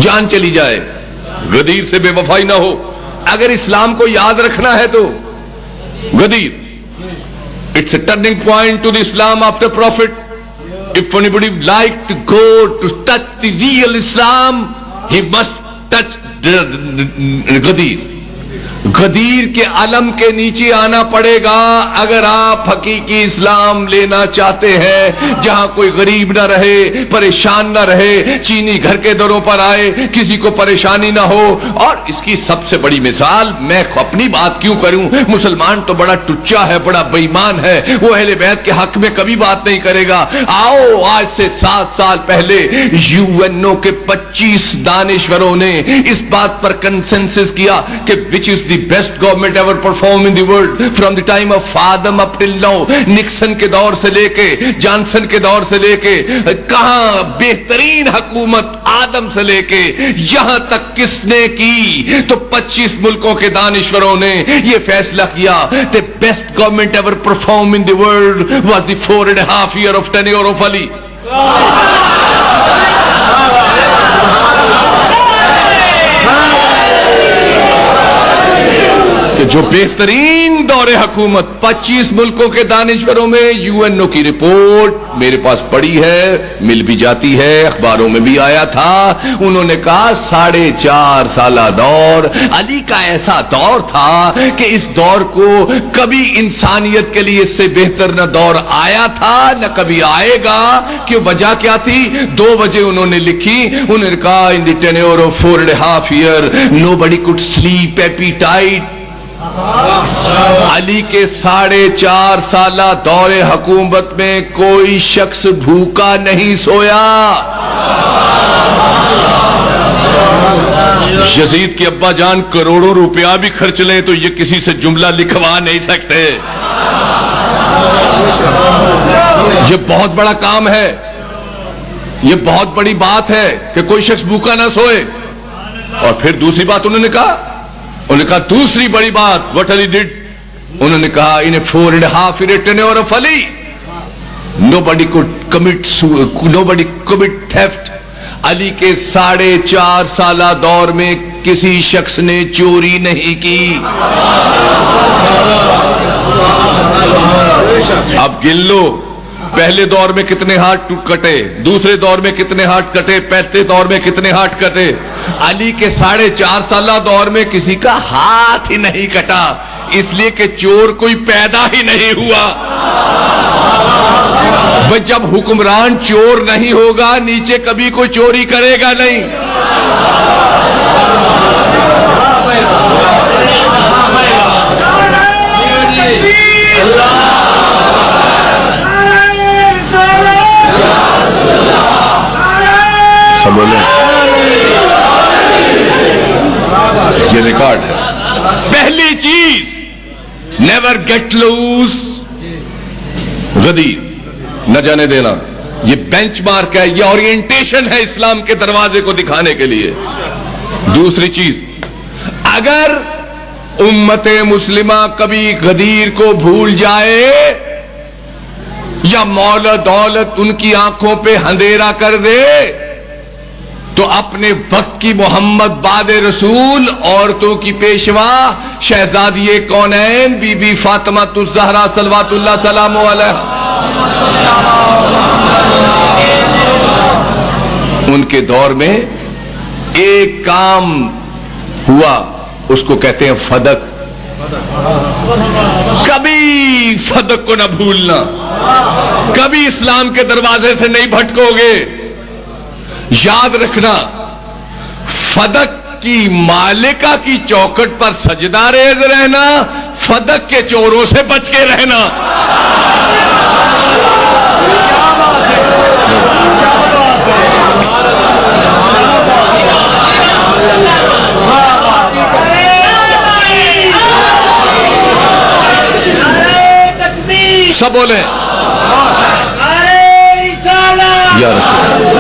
جان چلی جائے، غدیر سے بے وفائی نہ ہو. اگر اسلام کو یاد رکھنا ہے تو غدیر، it's a turning point to the Islam after Prophet. If anybody like to go to touch the real Islam, he must touch the غدیر. غدیر کے علم کے نیچے آنا پڑے گا اگر آپ حقیقی اسلام لینا چاہتے ہیں، جہاں کوئی غریب نہ رہے، پریشان نہ رہے، چینی گھر کے دروں پر آئے، کسی کو پریشانی نہ ہو. اور اس کی سب سے بڑی مثال، میں اپنی بات کیوں کروں، مسلمان تو بڑا ٹچا ہے، بڑا بے ایمان ہے، وہ اہل بیت کے حق میں کبھی بات نہیں کرے گا. آؤ، آج سے 7 سال پہلے UNO کے 25 دانشوروں نے اس بات پر کنسنسس کیا کہ which is the best government ever performed in the world from the time of Adam up till now. Nixon کے دور سے لے کے جانسن کے دور سے لے کے کہاں بہترین حکومت آدم سے لے کے یہاں تک کس نے کی؟ تو 25 ملکوں کے دانشوروں نے یہ فیصلہ کیا the best government ever performed in the world was the 4.5 year of tenure of Ali. کہ جو بہترین دور حکومت 25 ملکوں کے دانشوروں میں، UNO کی رپورٹ میرے پاس پڑی ہے، مل بھی جاتی ہے، اخباروں میں بھی آیا تھا. انہوں نے کہا 4.5 سالہ دور علی کا ایسا دور تھا کہ اس دور کو کبھی انسانیت کے لیے اس سے بہتر نہ دور آیا تھا نہ کبھی آئے گا. کہ وجہ کیا تھی؟ 2 وجہ انہوں نے لکھی. انہوں نے کہا in the tenure of 4.5 year nobody could sleep appetite. علی کے 4.5 سالہ دور حکومت میں کوئی شخص بھوکا نہیں سویا. یزید کے ابا جان کروڑوں روپیہ بھی خرچ لیں تو یہ کسی سے جملہ لکھوا نہیں سکتے. یہ بہت بڑا کام ہے، یہ بہت بڑی بات ہے کہ کوئی شخص بھوکا نہ سوئے. اور پھر دوسری بات انہوں نے کہا دوسری بڑی بات what Ali did، انہوں نے کہا in a 4.5 year tenure of Ali nobody could commit theft. علی کے 4.5 سالہ دور میں کسی شخص نے چوری نہیں کی. اب گن لو پہلے دور میں کتنے ہاتھ کٹے، دوسرے دور میں کتنے ہاتھ کٹے، پہلے دور میں کتنے ہاتھ کٹے. علی کے 4.5 سالہ دور میں کسی کا ہاتھ ہی نہیں کٹا، اس لیے کہ چور کوئی پیدا ہی نہیں ہوا. جب حکمران چور نہیں ہوگا نیچے کبھی کوئی چوری کرے گا نہیں. بولے یہ ریکارڈ ہے. پہلی چیز نیور گیٹ لوز، غدیر نہ جانے دینا. یہ بینچ مارک ہے، یہ اورینٹیشن ہے اسلام کے دروازے کو دکھانے کے لیے. دوسری چیز، اگر امت مسلمہ کبھی غدیر کو بھول جائے یا مال و دولت ان کی آنکھوں پہ اندھیرا کر دے تو اپنے وقت کی محمد بعد رسول، عورتوں کی پیشوا، شہزادی کونین بی بی فاطمہ الزہرا صلوات اللہ سلام علیہ، ان کے دور میں ایک کام ہوا، اس کو کہتے ہیں فدق. کبھی فدق کو نہ بھولنا، کبھی اسلام کے دروازے سے نہیں بھٹکو گے. یاد رکھنا، فدق کی مالکہ کی چوکھٹ پر سجدہ ریز رہنا، فدق کے چوروں سے بچ کے رہنا. سب بولیں یا رسول اللہ.